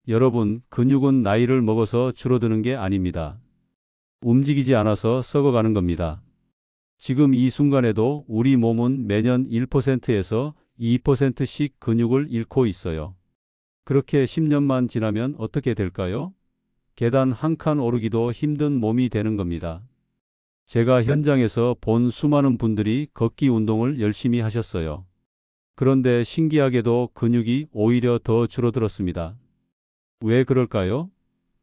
여러분, 근육은 나이를 먹어서 줄어드는 게 아닙니다. 움직이지 않아서 썩어가는 겁니다. 지금 이 순간에도 우리 몸은 매년 1%에서 2%씩 근육을 잃고 있어요. 그렇게 10년만 지나면 어떻게 될까요? 계단 한 칸 오르기도 힘든 몸이 되는 겁니다. 제가 현장에서 본 수많은 분들이 걷기 운동을 열심히 하셨어요. 그런데 신기하게도 근육이 오히려 더 줄어들었습니다. 왜 그럴까요?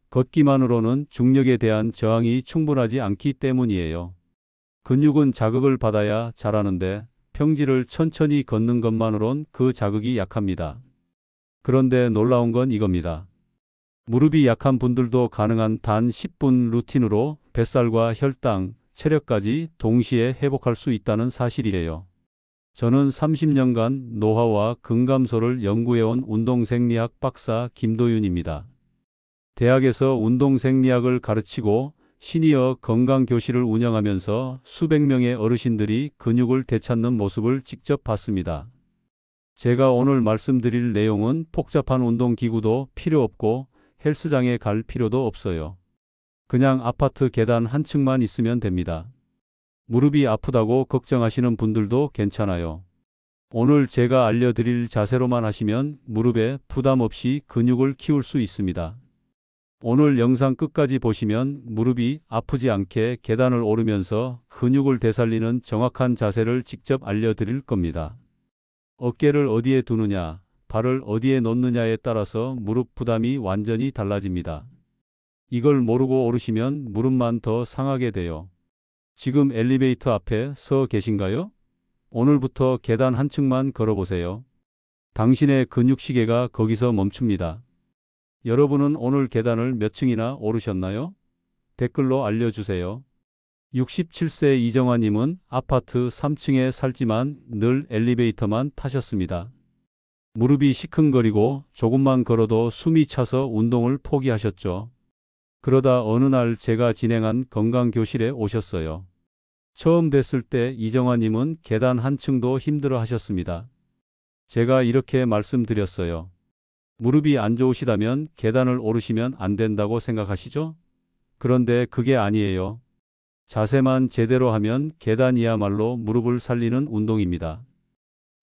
걷기만으로는 중력에 대한 저항이 충분하지 않기 때문이에요. 근육은 자극을 받아야 자라는데 평지를 천천히 걷는 것만으론 그 자극이 약합니다. 그런데 놀라운 건 이겁니다. 무릎이 약한 분들도 가능한 단 10분 루틴으로 뱃살과 혈당, 체력까지 동시에 회복할 수 있다는 사실이에요. 저는 30년간 노화와 근감소를 연구해온 운동생리학 박사 김도윤입니다. 대학에서 운동생리학을 가르치고 시니어 건강교실을 운영하면서 수백 명의 어르신들이 근육을 되찾는 모습을 직접 봤습니다. 제가 오늘 말씀드릴 내용은 복잡한 운동기구도 필요 없고 헬스장에 갈 필요도 없어요. 그냥 아파트 계단 한 층만 있으면 됩니다. 무릎이 아프다고 걱정하시는 분들도 괜찮아요. 오늘 제가 알려드릴 자세로만 하시면 무릎에 부담 없이 근육을 키울 수 있습니다. 오늘 영상 끝까지 보시면 무릎이 아프지 않게 계단을 오르면서 근육을 되살리는 정확한 자세를 직접 알려드릴 겁니다. 어깨를 어디에 두느냐, 발을 어디에 놓느냐에 따라서 무릎 부담이 완전히 달라집니다. 이걸 모르고 오르시면 무릎만 더 상하게 돼요. 지금 엘리베이터 앞에 서 계신가요? 오늘부터 계단 한 층만 걸어보세요. 당신의 근육시계가 거기서 멈춥니다. 여러분은 오늘 계단을 몇 층이나 오르셨나요? 댓글로 알려주세요. 67세 이정화님은 아파트 3층에 살지만 늘 엘리베이터만 타셨습니다. 무릎이 시큰거리고 조금만 걸어도 숨이 차서 운동을 포기하셨죠. 그러다 어느 날 제가 진행한 건강교실에 오셨어요. 처음 뵀을 때 이정화님은 계단 한 층도 힘들어 하셨습니다. 제가 이렇게 말씀드렸어요. 무릎이 안 좋으시다면 계단을 오르시면 안 된다고 생각하시죠? 그런데 그게 아니에요. 자세만 제대로 하면 계단이야말로 무릎을 살리는 운동입니다.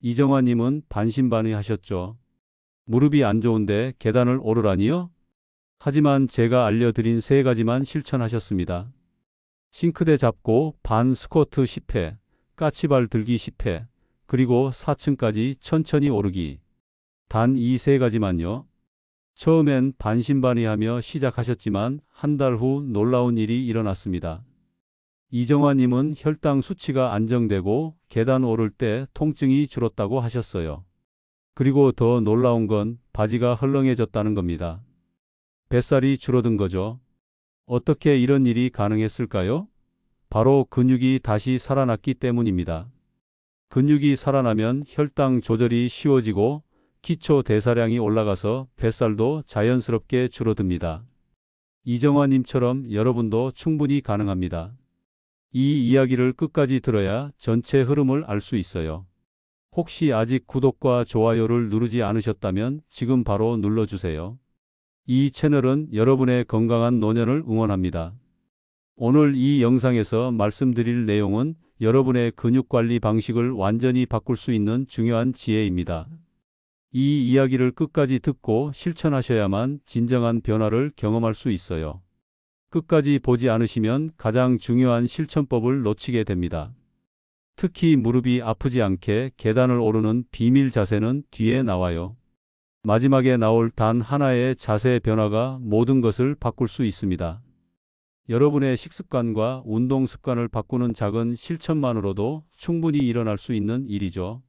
이정화님은 반신반의하셨죠. 무릎이 안 좋은데 계단을 오르라니요? 하지만 제가 알려드린 세 가지만 실천하셨습니다. 싱크대 잡고 반 스쿼트 10회, 까치발 들기 10회, 그리고 4층까지 천천히 오르기. 단 이 세 가지만요. 처음엔 반신반의하며 시작하셨지만 한 달 후 놀라운 일이 일어났습니다. 이정화님은 혈당 수치가 안정되고 계단 오를 때 통증이 줄었다고 하셨어요. 그리고 더 놀라운 건 바지가 헐렁해졌다는 겁니다. 뱃살이 줄어든 거죠. 어떻게 이런 일이 가능했을까요? 바로 근육이 다시 살아났기 때문입니다. 근육이 살아나면 혈당 조절이 쉬워지고 기초 대사량이 올라가서 뱃살도 자연스럽게 줄어듭니다. 이정화님처럼 여러분도 충분히 가능합니다. 이 이야기를 끝까지 들어야 전체 흐름을 알 수 있어요. 혹시 아직 구독과 좋아요를 누르지 않으셨다면 지금 바로 눌러주세요. 이 채널은 여러분의 건강한 노년을 응원합니다. 오늘 이 영상에서 말씀드릴 내용은 여러분의 근육관리 방식을 완전히 바꿀 수 있는 중요한 지혜입니다. 이 이야기를 끝까지 듣고 실천하셔야만 진정한 변화를 경험할 수 있어요. 끝까지 보지 않으시면 가장 중요한 실천법을 놓치게 됩니다. 특히 무릎이 아프지 않게 계단을 오르는 비밀 자세는 뒤에 나와요. 마지막에 나올 단 하나의 자세 변화가 모든 것을 바꿀 수 있습니다. 여러분의 식습관과 운동 습관을 바꾸는 작은 실천만으로도 충분히 일어날 수 있는 일이죠.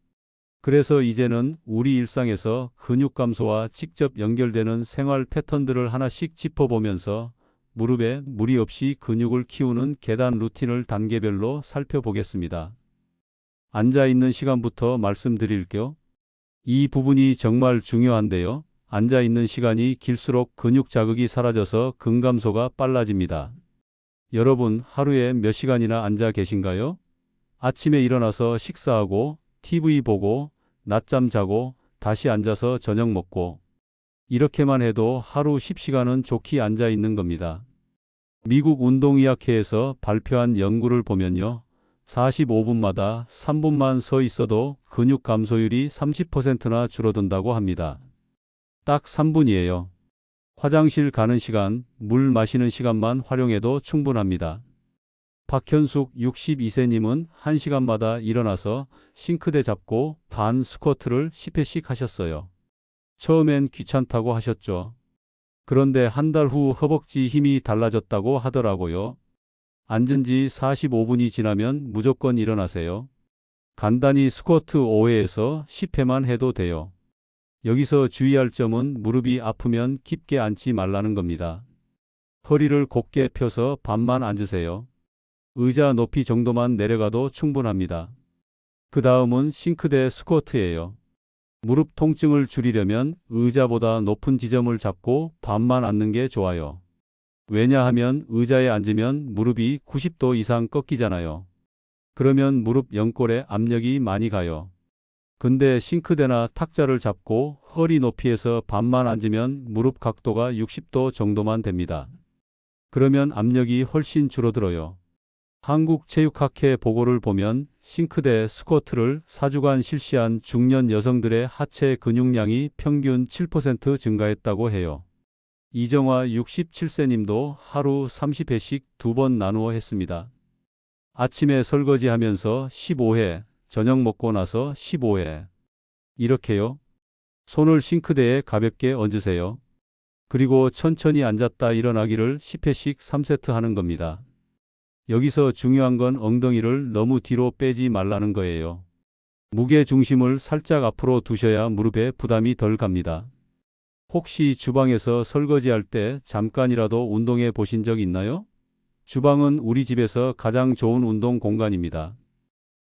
그래서 이제는 우리 일상에서 근육 감소와 직접 연결되는 생활 패턴들을 하나씩 짚어보면서 무릎에 무리 없이 근육을 키우는 계단 루틴을 단계별로 살펴보겠습니다. 앉아 있는 시간부터 말씀드릴게요. 이 부분이 정말 중요한데요. 앉아 있는 시간이 길수록 근육 자극이 사라져서 근감소가 빨라집니다. 여러분, 하루에 몇 시간이나 앉아 계신가요? 아침에 일어나서 식사하고 TV 보고 낮잠 자고 다시 앉아서 저녁 먹고 이렇게만 해도 하루 10시간은 좋게 앉아 있는 겁니다. 미국 운동의학회에서 발표한 연구를 보면요. 45분마다 3분만 서 있어도 근육 감소율이 30%나 줄어든다고 합니다. 딱 3분이에요. 화장실 가는 시간, 물 마시는 시간만 활용해도 충분합니다. 박현숙 62세님은 1시간마다 일어나서 싱크대 잡고 반 스쿼트를 10회씩 하셨어요. 처음엔 귀찮다고 하셨죠. 그런데 한 달 후 허벅지 힘이 달라졌다고 하더라고요. 앉은 지 45분이 지나면 무조건 일어나세요. 간단히 스쿼트 5회에서 10회만 해도 돼요. 여기서 주의할 점은 무릎이 아프면 깊게 앉지 말라는 겁니다. 허리를 곧게 펴서 반만 앉으세요. 의자 높이 정도만 내려가도 충분합니다. 그 다음은 싱크대 스쿼트예요. 무릎 통증을 줄이려면 의자보다 높은 지점을 잡고 반만 앉는 게 좋아요. 왜냐하면 의자에 앉으면 무릎이 90도 이상 꺾이잖아요. 그러면 무릎 연골에 압력이 많이 가요. 근데 싱크대나 탁자를 잡고 허리 높이에서 반만 앉으면 무릎 각도가 60도 정도만 됩니다. 그러면 압력이 훨씬 줄어들어요. 한국체육학회 보고를 보면 싱크대 스쿼트를 4주간 실시한 중년 여성들의 하체 근육량이 평균 7% 증가했다고 해요. 이정화 67세님도 하루 30회씩 2번 나누어 했습니다. 아침에 설거지하면서 15회, 저녁 먹고 나서 15회. 이렇게요. 손을 싱크대에 가볍게 얹으세요. 그리고 천천히 앉았다 일어나기를 10회씩 3세트 하는 겁니다. 여기서 중요한 건 엉덩이를 너무 뒤로 빼지 말라는 거예요. 무게 중심을 살짝 앞으로 두셔야 무릎에 부담이 덜 갑니다. 혹시 주방에서 설거지할 때 잠깐이라도 운동해 보신 적 있나요? 주방은 우리 집에서 가장 좋은 운동 공간입니다.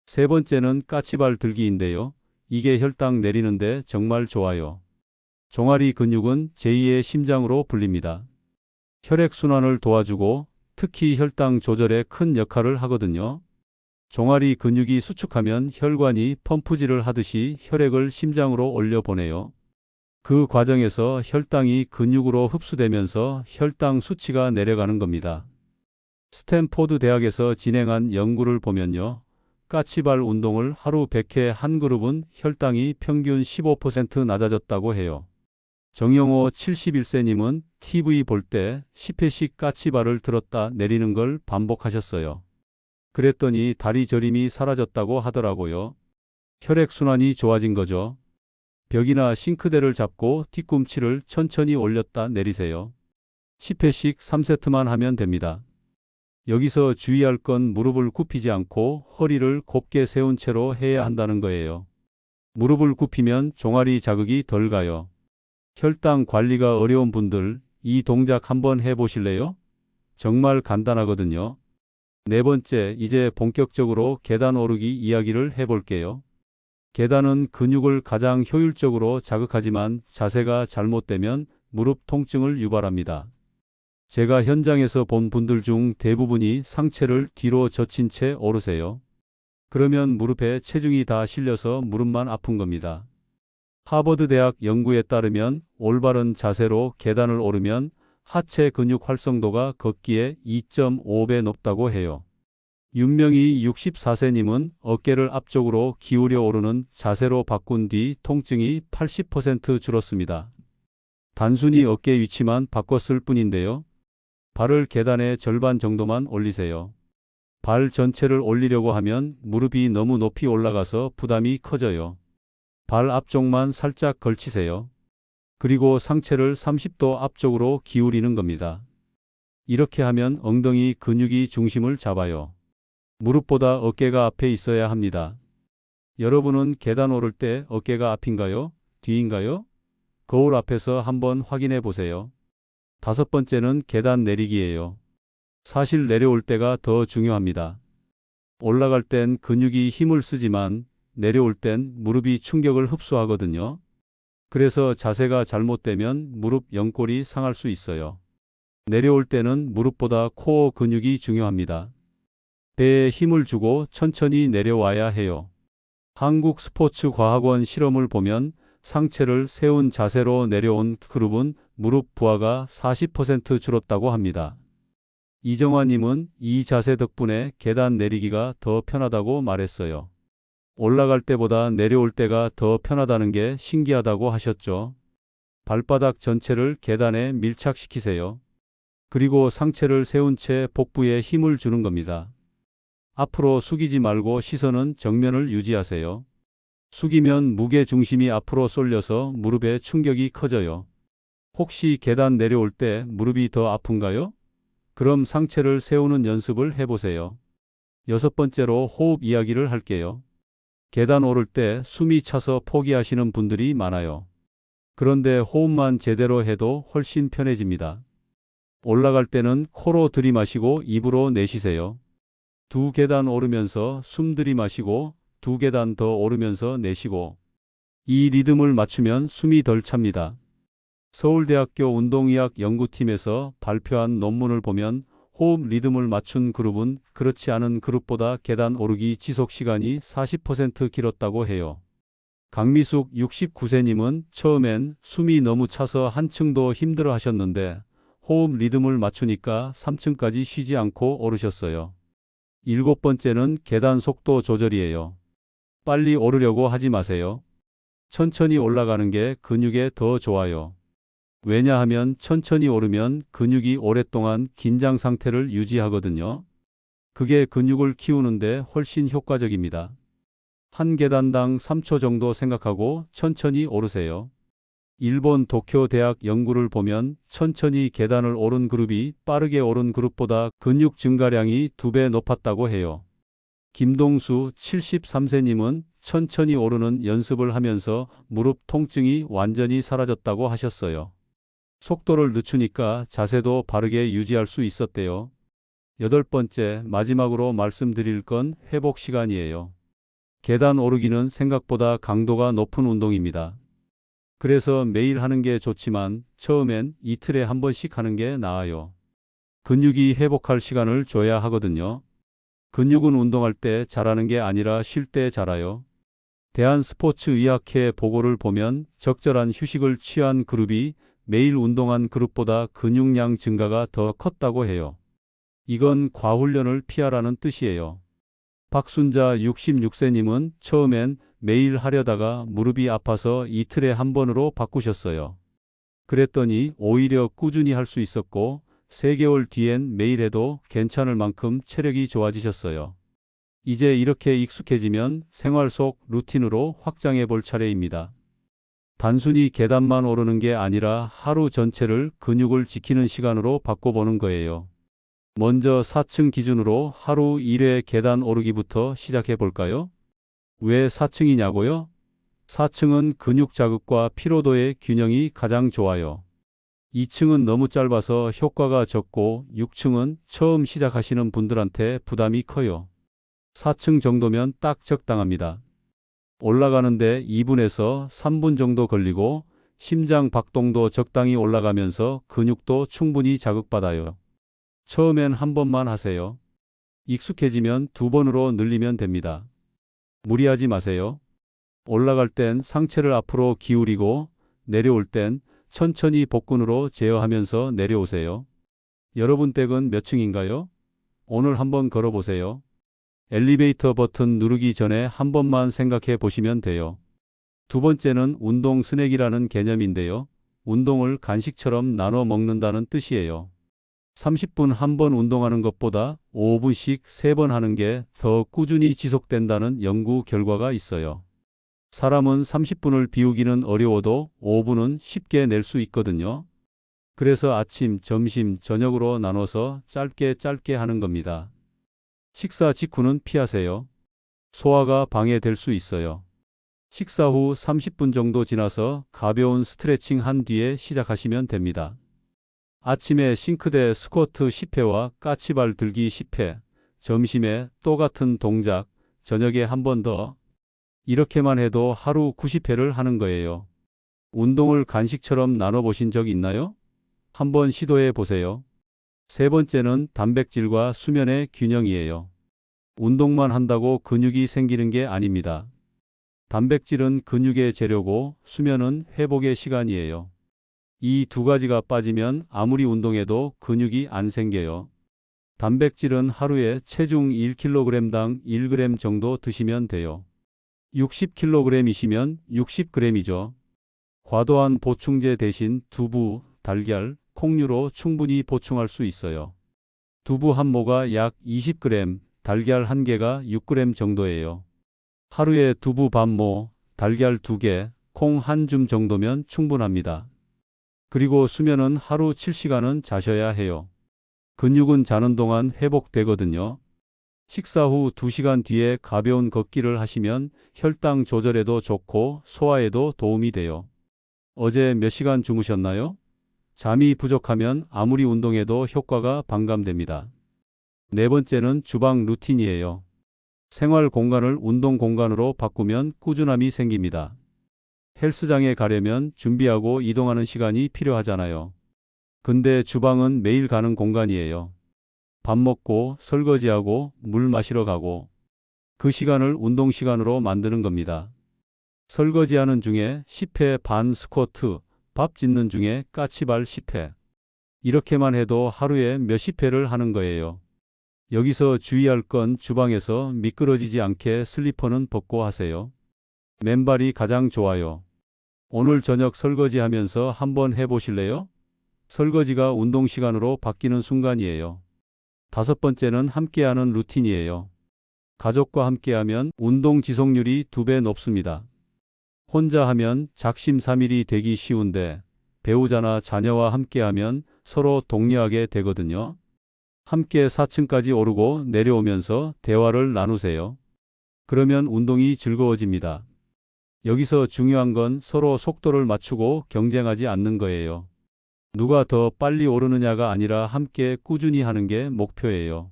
세 번째는 까치발 들기인데요. 이게 혈당 내리는데 정말 좋아요. 종아리 근육은 제2의 심장으로 불립니다. 혈액순환을 도와주고 특히 혈당 조절에 큰 역할을 하거든요. 종아리 근육이 수축하면 혈관이 펌프질을 하듯이 혈액을 심장으로 올려보내요. 그 과정에서 혈당이 근육으로 흡수되면서 혈당 수치가 내려가는 겁니다. 스탠포드 대학에서 진행한 연구를 보면요. 까치발 운동을 하루 100회 한 그룹은 혈당이 평균 15% 낮아졌다고 해요. 정영호 71세님은 TV 볼 때 10회씩 까치발을 들었다 내리는 걸 반복하셨어요. 그랬더니 다리 저림이 사라졌다고 하더라고요. 혈액순환이 좋아진 거죠. 벽이나 싱크대를 잡고 뒤꿈치를 천천히 올렸다 내리세요. 10회씩 3세트만 하면 됩니다. 여기서 주의할 건 무릎을 굽히지 않고 허리를 곧게 세운 채로 해야 한다는 거예요. 무릎을 굽히면 종아리 자극이 덜 가요. 혈당 관리가 어려운 분들 이 동작 한번 해보실래요? 정말 간단하거든요. 네 번째, 이제 본격적으로 계단 오르기 이야기를 해볼게요. 계단은 근육을 가장 효율적으로 자극하지만 자세가 잘못되면 무릎 통증을 유발합니다. 제가 현장에서 본 분들 중 대부분이 상체를 뒤로 젖힌 채 오르세요. 그러면 무릎에 체중이 다 실려서 무릎만 아픈 겁니다. 하버드 대학 연구에 따르면 올바른 자세로 계단을 오르면 하체 근육 활성도가 걷기에 2.5배 높다고 해요. 윤명희 64세님은 어깨를 앞쪽으로 기울여 오르는 자세로 바꾼 뒤 통증이 80% 줄었습니다. 단순히 어깨 위치만 바꿨을 뿐인데요. 발을 계단의 절반 정도만 올리세요. 발 전체를 올리려고 하면 무릎이 너무 높이 올라가서 부담이 커져요. 발 앞쪽만 살짝 걸치세요. 그리고 상체를 30도 앞쪽으로 기울이는 겁니다. 이렇게 하면 엉덩이 근육이 중심을 잡아요. 무릎보다 어깨가 앞에 있어야 합니다. 여러분은 계단 오를 때 어깨가 앞인가요? 뒤인가요? 거울 앞에서 한번 확인해 보세요. 다섯 번째는 계단 내리기예요. 사실 내려올 때가 더 중요합니다. 올라갈 땐 근육이 힘을 쓰지만 내려올 땐 무릎이 충격을 흡수하거든요. 그래서 자세가 잘못되면 무릎 연골이 상할 수 있어요. 내려올 때는 무릎보다 코어 근육이 중요합니다. 배에 힘을 주고 천천히 내려와야 해요. 한국스포츠과학원 실험을 보면 상체를 세운 자세로 내려온 그룹은 무릎 부하가 40% 줄었다고 합니다. 이정화님은 이 자세 덕분에 계단 내리기가 더 편하다고 말했어요. 올라갈 때보다 내려올 때가 더 편하다는 게 신기하다고 하셨죠. 발바닥 전체를 계단에 밀착시키세요. 그리고 상체를 세운 채 복부에 힘을 주는 겁니다. 앞으로 숙이지 말고 시선은 정면을 유지하세요. 숙이면 무게 중심이 앞으로 쏠려서 무릎에 충격이 커져요. 혹시 계단 내려올 때 무릎이 더 아픈가요? 그럼 상체를 세우는 연습을 해보세요. 6번째로 호흡 이야기를 할게요. 계단 오를 때 숨이 차서 포기하시는 분들이 많아요. 그런데 호흡만 제대로 해도 훨씬 편해집니다. 올라갈 때는 코로 들이마시고 입으로 내쉬세요. 2계단 오르면서 숨 들이마시고 2계단 더 오르면서 내쉬고, 이 리듬을 맞추면 숨이 덜 찹니다. 서울대학교 운동의학 연구팀에서 발표한 논문을 보면 호흡 리듬을 맞춘 그룹은 그렇지 않은 그룹보다 계단 오르기 지속 시간이 40% 길었다고 해요. 강미숙 69세님은 처음엔 숨이 너무 차서 한층도 힘들어 하셨는데 호흡 리듬을 맞추니까 3층까지 쉬지 않고 오르셨어요. 7번째는 계단 속도 조절이에요. 빨리 오르려고 하지 마세요. 천천히 올라가는 게 근육에 더 좋아요. 왜냐하면 천천히 오르면 근육이 오랫동안 긴장 상태를 유지하거든요. 그게 근육을 키우는데 훨씬 효과적입니다. 한 계단당 3초 정도 생각하고 천천히 오르세요. 일본 도쿄대학 연구를 보면 천천히 계단을 오른 그룹이 빠르게 오른 그룹보다 근육 증가량이 2배 높았다고 해요. 김동수 73세님은 천천히 오르는 연습을 하면서 무릎 통증이 완전히 사라졌다고 하셨어요. 속도를 늦추니까 자세도 바르게 유지할 수 있었대요. 8번째, 마지막으로 말씀드릴 건 회복 시간이에요. 계단 오르기는 생각보다 강도가 높은 운동입니다. 그래서 매일 하는 게 좋지만 처음엔 이틀에 한 번씩 하는 게 나아요. 근육이 회복할 시간을 줘야 하거든요. 근육은 운동할 때 자라는 게 아니라 쉴 때 자라요. 대한스포츠의학회 보고를 보면 적절한 휴식을 취한 그룹이 매일 운동한 그룹보다 근육량 증가가 더 컸다고 해요. 이건 과훈련을 피하라는 뜻이에요. 박순자 66세님은 처음엔 매일 하려다가 무릎이 아파서 이틀에 한 번으로 바꾸셨어요. 그랬더니 오히려 꾸준히 할 수 있었고 3개월 뒤엔 매일 해도 괜찮을 만큼 체력이 좋아지셨어요. 이제 이렇게 익숙해지면 생활 속 루틴으로 확장해 볼 차례입니다. 단순히 계단만 오르는 게 아니라 하루 전체를 근육을 지키는 시간으로 바꿔보는 거예요. 먼저 4층 기준으로 하루 1회 계단 오르기부터 시작해 볼까요? 왜 4층이냐고요? 4층은 근육 자극과 피로도의 균형이 가장 좋아요. 2층은 너무 짧아서 효과가 적고 6층은 처음 시작하시는 분들한테 부담이 커요. 4층 정도면 딱 적당합니다. 올라가는데 2분에서 3분 정도 걸리고 심장 박동도 적당히 올라가면서 근육도 충분히 자극받아요. 처음엔 한 번만 하세요. 익숙해지면 2번으로 늘리면 됩니다. 무리하지 마세요. 올라갈 땐 상체를 앞으로 기울이고 내려올 땐 천천히 복근으로 제어하면서 내려오세요. 여러분 댁은 몇 층인가요? 오늘 한번 걸어보세요. 엘리베이터 버튼 누르기 전에 한 번만 생각해 보시면 돼요. 2번째는 운동 스낵이라는 개념인데요. 운동을 간식처럼 나눠 먹는다는 뜻이에요. 30분 한 번 운동하는 것보다 5분씩 3번 하는 게 더 꾸준히 지속된다는 연구 결과가 있어요. 사람은 30분을 비우기는 어려워도 5분은 쉽게 낼 수 있거든요. 그래서 아침, 점심, 저녁으로 나눠서 짧게 하는 겁니다. 식사 직후는 피하세요. 소화가 방해될 수 있어요. 식사 후 30분 정도 지나서 가벼운 스트레칭 한 뒤에 시작하시면 됩니다. 아침에 싱크대 스쿼트 10회와 까치발 들기 10회, 점심에 또 같은 동작, 저녁에 한 번 더. 이렇게만 해도 하루 90회를 하는 거예요. 운동을 간식처럼 나눠보신 적 있나요? 한번 시도해 보세요. 3번째는 단백질과 수면의 균형이에요. 운동만 한다고 근육이 생기는 게 아닙니다. 단백질은 근육의 재료고 수면은 회복의 시간이에요. 이 두 가지가 빠지면 아무리 운동해도 근육이 안 생겨요. 단백질은 하루에 체중 1kg당 1g 정도 드시면 돼요. 60kg이시면 60g이죠. 과도한 보충제 대신 두부, 달걀, 콩류로 충분히 보충할 수 있어요. 두부 한 모가 약 20g, 달걀 한 개가 6g 정도예요. 하루에 두부 반 모, 달걀 2개, 콩 한 줌 정도면 충분합니다. 그리고 수면은 하루 7시간은 자셔야 해요. 근육은 자는 동안 회복되거든요. 식사 후 2시간 뒤에 가벼운 걷기를 하시면 혈당 조절에도 좋고 소화에도 도움이 돼요. 어제 몇 시간 주무셨나요? 잠이 부족하면 아무리 운동해도 효과가 반감됩니다. 네 번째는 주방 루틴이에요. 생활 공간을 운동 공간으로 바꾸면 꾸준함이 생깁니다. 헬스장에 가려면 준비하고 이동하는 시간이 필요하잖아요. 근데 주방은 매일 가는 공간이에요. 밥 먹고 설거지하고 물 마시러 가고 그 시간을 운동 시간으로 만드는 겁니다. 설거지하는 중에 10회 반 스쿼트, 밥 짓는 중에 까치발 10회. 이렇게만 해도 하루에 몇십 회를 하는 거예요. 여기서 주의할 건 주방에서 미끄러지지 않게 슬리퍼는 벗고 하세요. 맨발이 가장 좋아요. 오늘 저녁 설거지하면서 한번 해보실래요? 설거지가 운동 시간으로 바뀌는 순간이에요. 다섯 번째는 함께하는 루틴이에요. 가족과 함께하면 운동 지속률이 2배 높습니다. 혼자 하면 작심삼일이 되기 쉬운데 배우자나 자녀와 함께하면 서로 독려하게 되거든요. 함께 4층까지 오르고 내려오면서 대화를 나누세요. 그러면 운동이 즐거워집니다. 여기서 중요한 건 서로 속도를 맞추고 경쟁하지 않는 거예요. 누가 더 빨리 오르느냐가 아니라 함께 꾸준히 하는 게 목표예요.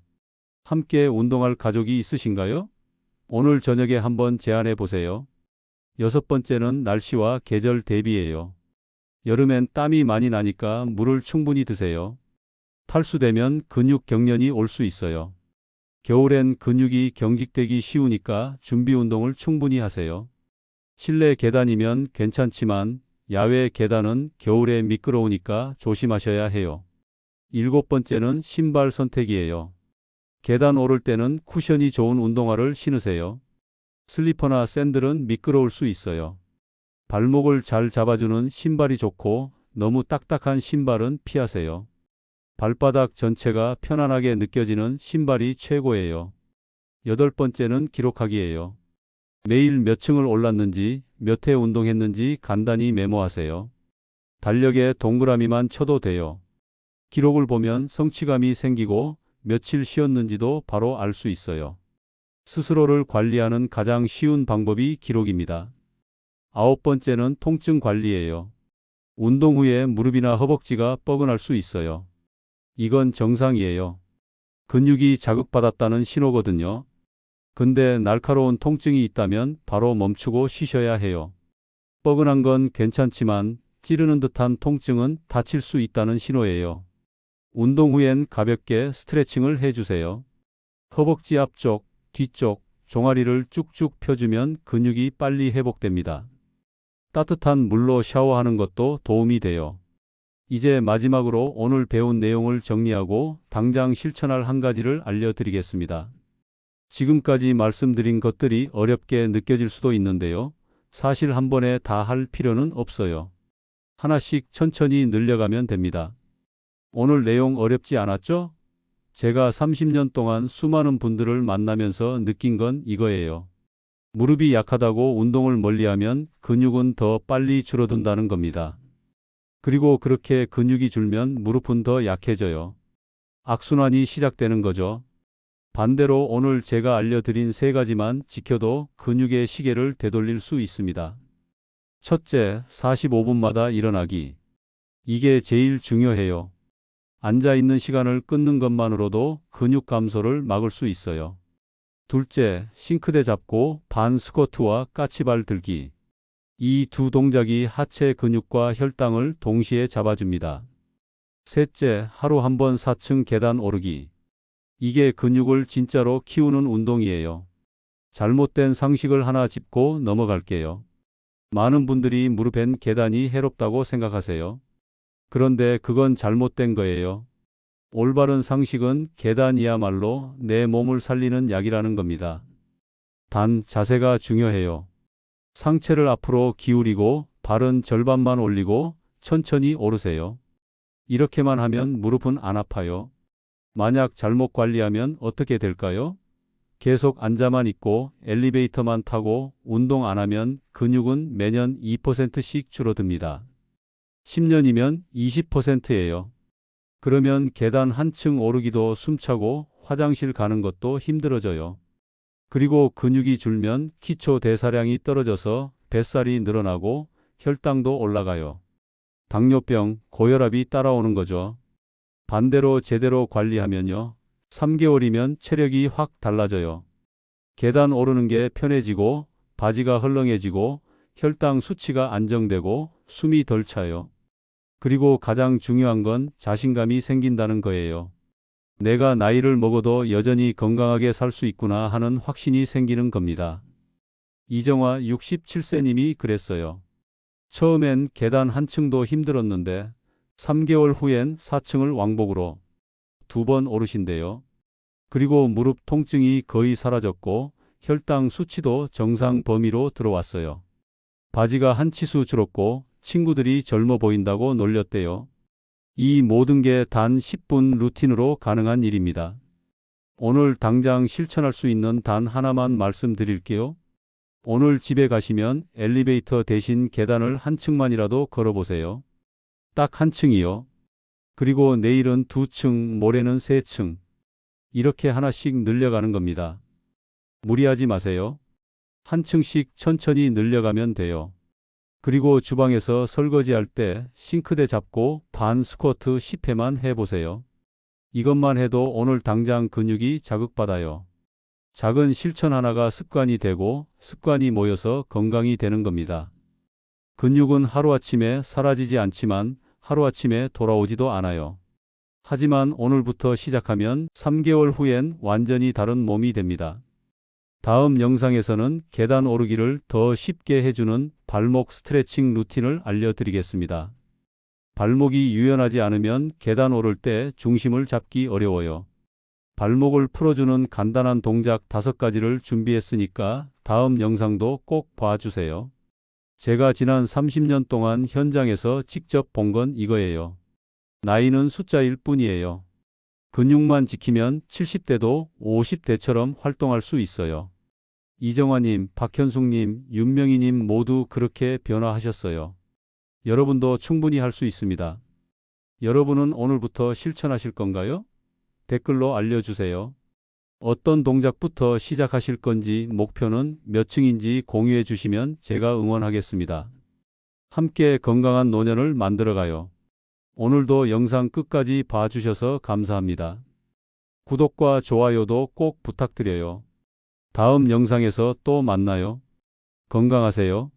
함께 운동할 가족이 있으신가요? 오늘 저녁에 한번 제안해 보세요. 여섯 번째는 날씨와 계절 대비예요. 여름엔 땀이 많이 나니까 물을 충분히 드세요. 탈수되면 근육 경련이 올 수 있어요. 겨울엔 근육이 경직되기 쉬우니까 준비 운동을 충분히 하세요. 실내 계단이면 괜찮지만 야외 계단은 겨울에 미끄러우니까 조심하셔야 해요. 일곱 번째는 신발 선택이에요. 계단 오를 때는 쿠션이 좋은 운동화를 신으세요. 슬리퍼나 샌들은 미끄러울 수 있어요. 발목을 잘 잡아주는 신발이 좋고 너무 딱딱한 신발은 피하세요. 발바닥 전체가 편안하게 느껴지는 신발이 최고예요. 여덟 번째는 기록하기예요. 매일 몇 층을 올랐는지, 몇 회 운동했는지 간단히 메모하세요. 달력에 동그라미만 쳐도 돼요. 기록을 보면 성취감이 생기고 며칠 쉬었는지도 바로 알 수 있어요. 스스로를 관리하는 가장 쉬운 방법이 기록입니다. 아홉 번째는 통증 관리예요. 운동 후에 무릎이나 허벅지가 뻐근할 수 있어요. 이건 정상이에요. 근육이 자극받았다는 신호거든요. 근데 날카로운 통증이 있다면 바로 멈추고 쉬셔야 해요. 뻐근한 건 괜찮지만 찌르는 듯한 통증은 다칠 수 있다는 신호예요. 운동 후엔 가볍게 스트레칭을 해주세요. 허벅지 앞쪽, 뒤쪽, 종아리를 쭉쭉 펴주면 근육이 빨리 회복됩니다. 따뜻한 물로 샤워하는 것도 도움이 돼요. 이제 마지막으로 오늘 배운 내용을 정리하고 당장 실천할 한 가지를 알려드리겠습니다. 지금까지 말씀드린 것들이 어렵게 느껴질 수도 있는데요. 사실 한 번에 다 할 필요는 없어요. 하나씩 천천히 늘려가면 됩니다. 오늘 내용 어렵지 않았죠? 제가 30년 동안 수많은 분들을 만나면서 느낀 건 이거예요. 무릎이 약하다고 운동을 멀리하면 근육은 더 빨리 줄어든다는 겁니다. 그리고 그렇게 근육이 줄면 무릎은 더 약해져요. 악순환이 시작되는 거죠. 반대로 오늘 제가 알려드린 세 가지만 지켜도 근육의 시계를 되돌릴 수 있습니다. 첫째, 45분마다 일어나기. 이게 제일 중요해요. 앉아있는 시간을 끊는 것만으로도 근육 감소를 막을 수 있어요. 둘째, 싱크대 잡고 반 스쿼트와 까치발 들기. 이 두 동작이 하체 근육과 혈당을 동시에 잡아줍니다. 셋째, 하루 한 번 4층 계단 오르기. 이게 근육을 진짜로 키우는 운동이에요. 잘못된 상식을 하나 짚고 넘어갈게요. 많은 분들이 무릎엔 계단이 해롭다고 생각하세요. 그런데 그건 잘못된 거예요. 올바른 상식은 계단이야말로 내 몸을 살리는 약이라는 겁니다. 단 자세가 중요해요. 상체를 앞으로 기울이고 발은 절반만 올리고 천천히 오르세요. 이렇게만 하면 무릎은 안 아파요. 만약 잘못 관리하면 어떻게 될까요? 계속 앉아만 있고 엘리베이터만 타고 운동 안 하면 근육은 매년 2%씩 줄어듭니다. 10년이면 20%예요. 그러면 계단 한층 오르기도 숨차고 화장실 가는 것도 힘들어져요. 그리고 근육이 줄면 기초 대사량이 떨어져서 뱃살이 늘어나고 혈당도 올라가요. 당뇨병, 고혈압이 따라오는 거죠. 반대로 제대로 관리하면요. 3개월이면 체력이 확 달라져요. 계단 오르는 게 편해지고 바지가 헐렁해지고 혈당 수치가 안정되고 숨이 덜 차요. 그리고 가장 중요한 건 자신감이 생긴다는 거예요. 내가 나이를 먹어도 여전히 건강하게 살 수 있구나 하는 확신이 생기는 겁니다. 이정화 67세님이 그랬어요. 처음엔 계단 한 층도 힘들었는데 3개월 후엔 4층을 왕복으로 2번 오르신대요. 그리고 무릎 통증이 거의 사라졌고 혈당 수치도 정상 범위로 들어왔어요. 바지가 한 치수 줄었고 친구들이 젊어 보인다고 놀렸대요. 이 모든 게 단 10분 루틴으로 가능한 일입니다. 오늘 당장 실천할 수 있는 단 하나만 말씀드릴게요. 오늘 집에 가시면 엘리베이터 대신 계단을 한 층만이라도 걸어보세요. 딱 한 층이요. 그리고 내일은 2층, 모레는 3층. 이렇게 하나씩 늘려가는 겁니다. 무리하지 마세요. 한 층씩 천천히 늘려가면 돼요. 그리고 주방에서 설거지할 때 싱크대 잡고 반 스쿼트 10회만 해보세요. 이것만 해도 오늘 당장 근육이 자극받아요. 작은 실천 하나가 습관이 되고 습관이 모여서 건강이 되는 겁니다. 근육은 하루아침에 사라지지 않지만 하루아침에 돌아오지도 않아요. 하지만 오늘부터 시작하면 3개월 후엔 완전히 다른 몸이 됩니다. 다음 영상에서는 계단 오르기를 더 쉽게 해주는 발목 스트레칭 루틴을 알려드리겠습니다. 발목이 유연하지 않으면 계단 오를 때 중심을 잡기 어려워요. 발목을 풀어주는 간단한 동작 5가지를 준비했으니까 다음 영상도 꼭 봐주세요. 제가 지난 30년 동안 현장에서 직접 본 건 이거예요. 나이는 숫자일 뿐이에요. 근육만 지키면 70대도 50대처럼 활동할 수 있어요. 이정화님, 박현숙님, 윤명희님 모두 그렇게 변화하셨어요. 여러분도 충분히 할 수 있습니다. 여러분은 오늘부터 실천하실 건가요? 댓글로 알려주세요. 어떤 동작부터 시작하실 건지 목표는 몇 층인지 공유해 주시면 제가 응원하겠습니다. 함께 건강한 노년을 만들어가요. 오늘도 영상 끝까지 봐주셔서 감사합니다. 구독과 좋아요도 꼭 부탁드려요. 다음 영상에서 또 만나요. 건강하세요.